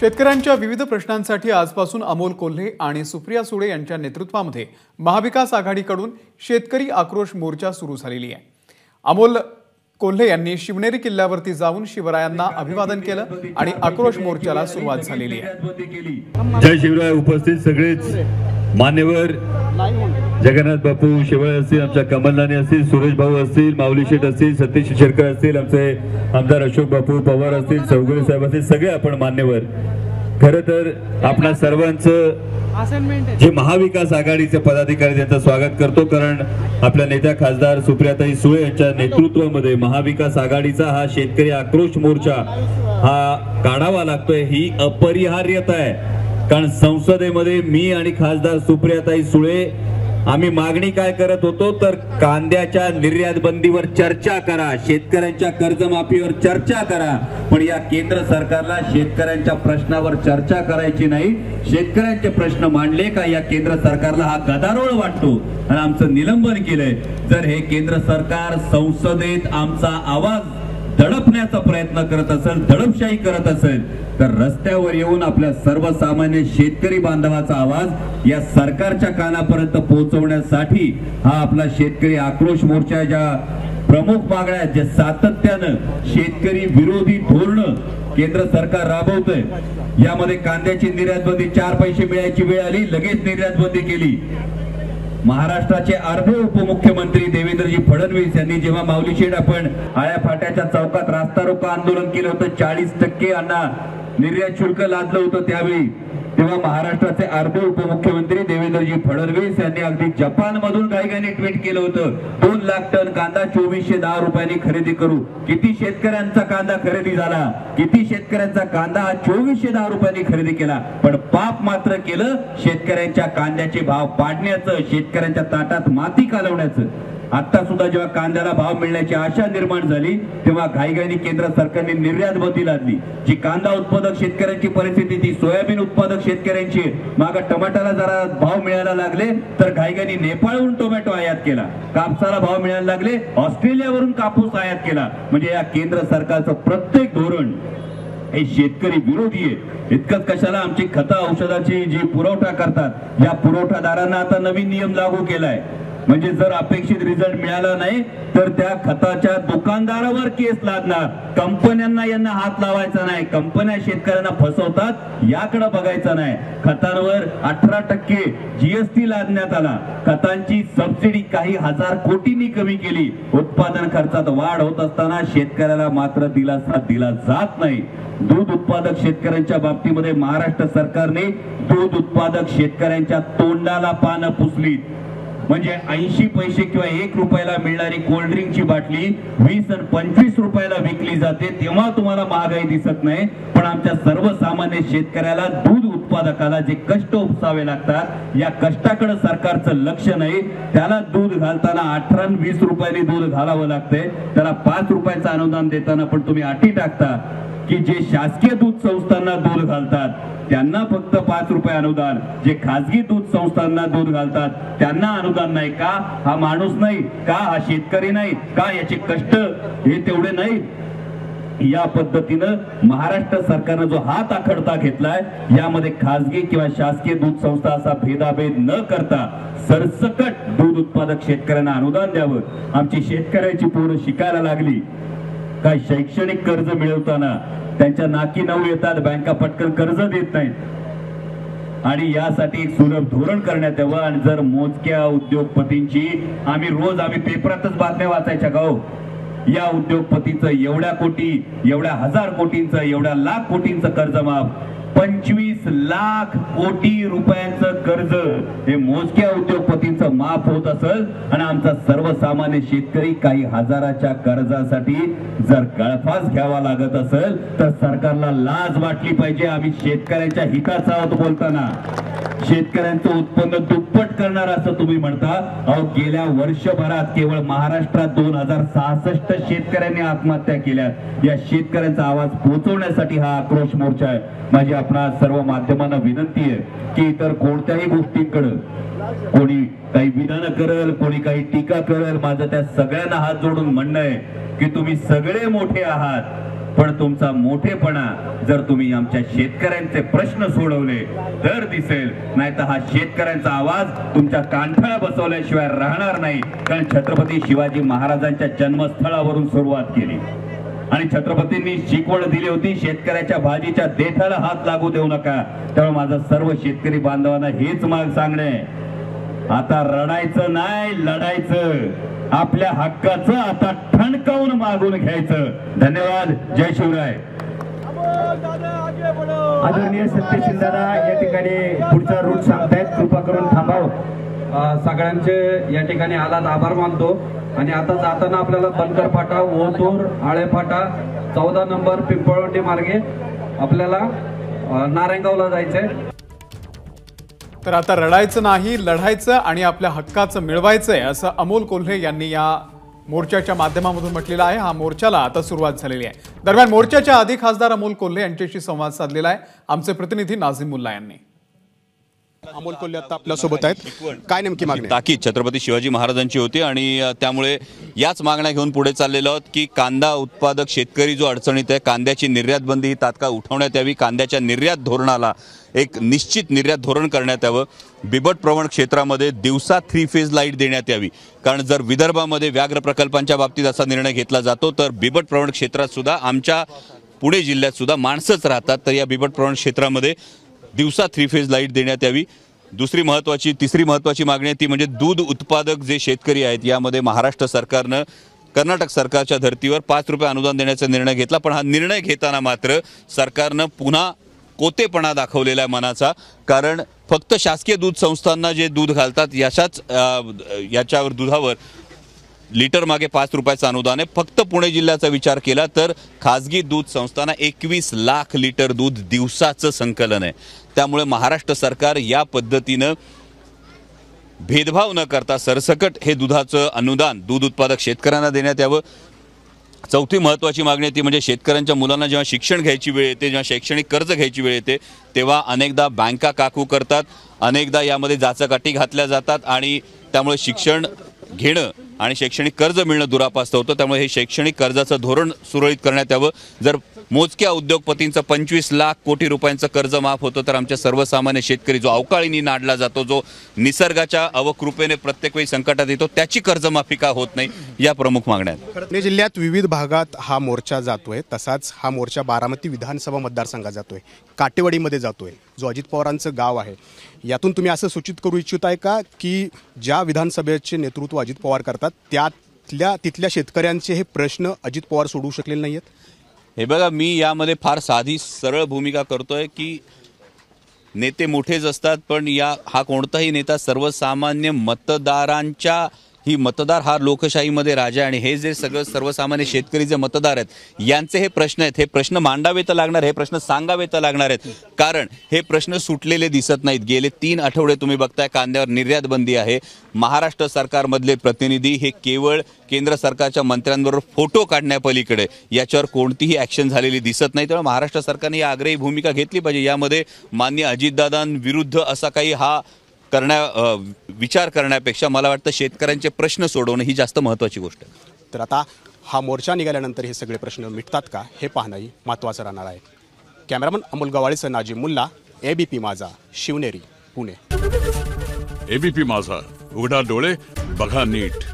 शेतकऱ्यांच्या विविध प्रश्नांसाठी आजपासून अमोल कोल्हे आणि सुप्रिया सुळे यांच्या नेतृत्वामध्ये महाविकास आघाडीकडून शेतकरी आक्रोश मोर्चा सुरू झालेली आहे। अमोल कोल्हे यांनी शिवनेरी किल्ल्यावरती जाऊन शिवरायांना अभिवादन केलं आणि आक्रोश मोर्चाला सुरुवात झालेली आहे। जय शिवराय। उपस्थित सगळेच मान्यवर जगन्नाथ बापू शेवाळे असतील, आमच्या कमलनाने असतील, सुरेश भाऊ असतील, माऊली शेठ असतील, सतीश शेरकर असतील, आमचे आमदार अशोक बापू पवार असतील, चौगुले साहेब असतील, सगळे आपण मान्यवर। खरं तर आपणा सर्वांचं जे महाविकास आघाडीचे पदाधिकारी त्यांचं स्वागत करतो, कारण आपल्या नेत्या खासदार सुप्रियाताई सुळे यांच्या नेतृत्वामध्ये महाविकास आघाडीचा हा शेतकरी आक्रोश मोर्चा हा काढावा लागतोय। ही अपरिहार्यता आहे, कारण संसदेमध्ये मी आणि खासदार सुप्रियाताई सुळे आम्ही मागणी काय करत होतो तर कांद्याच्या निर्यात बंदीवर चर्चा करा, शेतकऱ्यांच्या कर्जमाफीवर चर्चा करा, पण या केंद्र सरकारला शेतकऱ्यांच्या प्रश्नावर चर्चा करायची नाही। शेतकऱ्यांचे प्रश्न मांडले का या केंद्र सरकारला हा गदारोळ वाटतो आणि आमचं निलंबन केलंय। जर हे केंद्र सरकार संसदेत आमचा आवाज दडपण्याचा प्रयत्न करत असेल, दडपशाही करत असेल, तर रस्त्यावर येऊन आपल्या सर्वसामान्य शेतकरी बांधवाचा आवाज या सरकारच्या कानापर्यंत पोहोचवण्यासाठी हा आपला शेतकरी आक्रोश मोर्चा, ज्या प्रमुख मागण्या ज्या सातत्यानं शेतकरी विरोधी धोरण केंद्र सरकार राबवतंय, यामध्ये कांद्याची निर्यात बंदी 4 पैसे मिळायची वेळ आली, लगेच निर्यात बंदी केली। महाराष्ट्राचे अर्धे उपमुख्यमंत्री देवेंद्रजी फडणवीस यांनी जेव्हा माऊली शेठ आपण आळ्या फाट्याच्या चौकात रास्ता रोको आंदोलन केलं होतं, 40% यांना निर्यात शुल्क लादलं होतं त्यावेळी, तेव्हा महाराष्ट्राचे अर्धे उपमुख्यमंत्री देवेंद्रजी फडणवीस यांनी अगदी जपान मधून घाईघाईने ट्विट केलं होतं, 2 लाख टन कांदा 2410 रुपयांनी खरेदी करू। किती शेतकऱ्यांचा कांदा खरेदी झाला, किती शेतकऱ्यांचा कांदा 2410 रुपयांनी खरेदी केला, पण पाप मात्र केलं शेतकऱ्यांच्या कांद्याचे भाव पाडण्याचं, शेतकऱ्यांच्या ताटात माती कालवण्याचं। आता सुद्धा जेव्हा कांद्याला भाव मिळण्याची आशा निर्माण झाली, तेव्हा घाईघाईने केंद्र सरकारने निर्यात बंदी लादली। जी कांदा उत्पादक शेतकऱ्यांची परिस्थिती, ती सोयाबीन उत्पादक शेतकऱ्यांची, माग टमाट्याला जरा भाव मिळायला लागले तर घाईघाईने नेपाळहून टोमॅटो आयात केला, कापसाला भाव मिळायला लागले ऑस्ट्रेलियावरून कापूस आयात केला। म्हणजे या केंद्र सरकारचं प्रत्येक धोरण हे शेतकरी विरोधी आहे। इतकंच कशाला, आमची खतं औषधाची जी पुरवठा करतात या पुरवठादारांना आता नवीन नियम लागू केलाय, म्हणजे जर अपेक्षित रिझल्ट मिळाला नाही तर त्या खताच्या दुकानदारावर केस लादणार। कंपन्यांना यांना हात लावायचा नाही, कंपन्या शेतकऱ्यांना फसवतात याकडे बघायचं नाही। खतांवर 18% जीएसटी लादण्यात आला, खतांची सबसिडी काही हजार कोटींनी कमी केली। उत्पादन खर्चात वाढ होत असताना शेतकऱ्याला मात्र दिलासा दिला जात नाही। दूध उत्पादक शेतकऱ्यांच्या बाबतीमध्ये महाराष्ट्र सरकारने दूध उत्पादक शेतकऱ्यांच्या तोंडाला पानं पुसली, म्हणजे 80 पैसे किंवा 1 रुपयाला मिळणारी कोल्ड्रिंकची बाटली 20 आणि 25 रुपयाला विकली जाते, तेव्हा तुम्हाला महागाई दिसत नाही। पण आमच्या सर्वसामान्य शेतकऱ्याला, दूध उत्पादकाला जे कष्ट उपसावे लागतात, या कष्टाकडे सरकारचं लक्ष नाही। त्याला दूध घालताना 18 आणि 20 रुपयांनी दूध घालावं लागतंय, त्याला 5 रुपयाचं अनुदान देताना पण तुम्ही अटी टाकता की जे शासकीय दूध संस्थांना दूध घालतात त्यांना फक्त 5 रुपये अनुदान, जे खासगी दूध संस्थांना दूध घालतात त्यांना अनुदान नाही का? हा माणूस नाही का? हा शेतकरी नाही का? याचे कष्ट हे तेवढे नाही? या पद्धतीनं महाराष्ट्र सरकारनं जो हात आखडता घेतलाय, यामध्ये खासगी किंवा शासकीय दूध संस्था असा भेदाभेद न करता सरसकट दूध उत्पादक शेतकऱ्यांना अनुदान द्यावं। आमची शेतकऱ्याची पोरं शिकायला लागली, काय शैक्षणिक कर्ज मिळवताना त्यांच्या नाकी नऊ येतात, बँका पटकन कर्ज देत नाहीत, आणि यासाठी एक सुलभ धोरण करण्यात यावं। आणि जर मोजक्या उद्योगपतींची आम्ही पेपरातच बातम्या वाचायच्या का हो, या उद्योगपतीचं एवढ्या कोटी, एवढ्या हजार कोटींचं, एवढ्या लाख कोटींचं कर्ज माफ, 25 लाख कोटी रुपयांचं कर्ज हे मोजक्या उद्योगपतींचं माफ होत असेल, आणि आमचा सर्वसामान्य शेतकरी काही हजाराच्या कर्जासाठी जर गळफास घ्यावा लागत असेल तर सरकारला लाज वाटली पाहिजे। आम्ही शेतकऱ्यांच्या हिताचं आहोत बोलताना, शेतकऱ्यांचं उत्पन्न दुप्पट करणार असं तुम्ही म्हणता। अहो, गेल्या वर्षभरात केवळ महाराष्ट्रात 2066 शेतकऱ्यांनी आत्महत्या केल्यात। या शेतकऱ्यांचा आवाज पोहोचवण्यासाठी हा आक्रोश मोर्चा आहे। माझी आपणा सर्व माध्यमांना विनंती आहे की इतर कोणत्याही गोष्टींकडे कोणी काही विधान करेल, कोणी काही टीका करेल, माझं त्या सगळ्यांना हात जोडून म्हणणं आहे की तुम्ही सगळे मोठे आहात, पण तुमचा मोठेपणा जर तुम्ही आमच्या शेतकऱ्यांचे प्रश्न सोडवले तर दिसेल, नाही तर हा शेतकऱ्यांचा आवाज तुमच्या कानठळा बसवल्याशिवाय राहणार नाही. कारण छत्रपती शिवाजी महाराजांच्या जन्मस्थळावरून सुरुवात केली आणि छत्रपतींनी शिकवण दिली होती, शेतकऱ्याच्या भाजीच्या देठाला हात लागू देऊ नका. त्यामुळे माझं सर्व शेतकरी बांधवांना हेच माग सांगणे, आता रडायचं नाही, लढायचं. आपल्या हक्काचं आता ठणकावून मागून घ्यायचं. धन्यवाद. जय शिवराय. आदरणीय सत्यशील दादा या ठिकाणी पुढचा रूट सांगतायत, कृपा करून थांबावं. सगळ्यांचे या ठिकाणी आलात आभार मानतो. आणि आता जाताना आपल्याला बनकर फाटा, ओतूर, आळे फाटा, 14 नंबर पिंपळवंडी मार्गे आपल्याला नारायणगावला जायचंय. तर आता रडायचं नाही, लढायचं आणि आपल्या हक्काचं मिळवायचंय असं अमोल कोल्हे यांनी या मोर्चाच्या माध्यमामधून म्हटलेलं आहे. हा मोर्चाला आता सुरुवात झालेली आहे. दरम्यान मोर्चाच्या आधी खासदार अमोल कोल्हे यांच्याशी संवाद साधलेला आहे आमचे प्रतिनिधी नाझीम मुल्ला यांनी. अमोल कोल्हे आता आपल्या सोबत आहेत. काय नेमकी मागणी? ताकीद छत्रपती शिवाजी महाराजांची होती आणि त्यामुळे याच मागण्या घेऊन पुढे चाललेलो आहोत की कांदा उत्पादक शेतकरी जो अडचणीत आहे, कांद्याची निर्यात बंदी ही तात्काळ उठवण्यात यावी. कांद्याच्या निर्यात धोरणाला एक निश्चित निर्यात धोरण करण्यात यावं. बिबट प्रवण क्षेत्रामध्ये दिवसा 3 फेज लाईट देण्यात यावी. कारण जर विदर्भामध्ये व्याघ्र प्रकल्पांच्या बाबतीत असा निर्णय घेतला जातो तर बिबट प्रवण क्षेत्रात सुद्धा आमच्या पुणे जिल्ह्यात सुद्धा माणसंच राहतात. तर या बिबट प्रवण क्षेत्रामध्ये दिवसा 3 फेज लाईट देण्यात यावी. तिसरी महत्त्वाची मागणी आहे ती म्हणजे दूध उत्पादक जे शेतकरी आहेत यामध्ये महाराष्ट्र सरकारनं कर्नाटक सरकारच्या धर्तीवर 5 रुपये अनुदान देण्याचा निर्णय घेतला. पण हा निर्णय घेताना मात्र सरकारनं पुन्हा कोतेपणा दाखवलेला आहे मनाचा. कारण फक्त शासकीय दूध संस्थांना जे दूध घालतात याच्यावर दुधावर लिटर मागे 5 रुपयाचं अनुदान आहे. फक्त पुणे जिल्ह्याचा विचार केला तर खाजगी दूध संस्थांना 21 लाख लिटर दूध दिवसाचं संकलन आहे. त्यामुळे महाराष्ट्र सरकार या पद्धतीनं भेदभाव न करता सरसकट हे दुधाचं अनुदान दूध उत्पादक शेतकऱ्यांना देण्यात यावं. चौथी महत्त्वाची मागणी ती म्हणजे शेतकऱ्यांच्या मुलांना जेव्हा शिक्षण घ्यायची वेळ येते, जेव्हा शैक्षणिक कर्ज घ्यायची वेळ येते तेव्हा अनेकदा बँका काकू करतात, अनेकदा यामध्ये जाचकाठी घातल्या जातात आणि त्यामुळे शिक्षण घेणं आणि शैक्षणिक कर्ज मिळणं दुरापास्त होतं. त्यामुळे हे शैक्षणिक कर्जाचं धोरण सुरळीत करण्यात यावं. जर मोजक्या उद्योगपतींचं 25 लाख कोटी रुपयांचं कर्ज माफ होतं तर आमच्या सर्वसामान्य शेतकरी जो अवकाळीने नाडला जातो, जो निसर्गाच्या अवकृपेने प्रत्येक वेळी संकटात येतो, त्याची कर्जमाफी का होत नाही, या प्रमुख मागण्या आहेत. पुणे जिल्ह्यात विविध भागात हा मोर्चा जातोय. तसाच हा मोर्चा बारामती विधानसभा मतदारसंघात जातोय, काटेवाडीमध्ये जातोय, जो अजित पवारांचं गाव आहे. यातून तुम्ही असं सूचित करू इच्छिताय का की ज्या विधानसभेचे नेतृत्व अजित पवार करतात तिथल्या शेतकऱ्यांचे हे प्रश्न अजित पवार सोडवू शकलेले नाहीयेत? हे बघा, मी यामध्ये फार साधी सरळ भूमिका करतोय की नेते मोठेच असतात पण हा कोणताही नेता सर्वसामान्य मतदारांच्या ही मतदार हा लोकशाहीमध्ये राजा आहे आणि हे जे सगळं सर्वसामान्य शेतकरी जे मतदार आहेत यांचे हे प्रश्न आहेत. हे प्रश्न मांडावे तर लागणार, हे प्रश्न सांगावे तर लागणार आहेत. कारण हे प्रश्न सुटलेले दिसत नाहीत. गेले 3 आठवडे तुम्ही बघताय कांद्यावर निर्यात बंदी आहे. महाराष्ट्र सरकारमधले प्रतिनिधी हे केवळ केंद्र सरकारच्या मंत्र्यांबरोबर फोटो काढण्यापलीकडे याच्यावर कोणतीही ॲक्शन झालेली दिसत नाही. त्यामुळे महाराष्ट्र सरकारने या आग्रही भूमिका घेतली पाहिजे. यामध्ये माननीय अजितदादांविरुद्ध असा काही विचार करण्यापेक्षा मला वाटतं शेतकऱ्यांचे प्रश्न सोडवणं ही जास्त महत्त्वाची गोष्ट आहे. तर आता हा मोर्चा निघाल्यानंतर हे सगळे प्रश्न मिटतात का हे पाहणंही महत्त्वाचं राहणार आहे. कॅमेरामन अमोल गवाळीसह नाझीम मुल्ला, एबीपी माझा, शिवनेरी, पुणे. एबीपी माझा, उघडा डोळे बघा नीट.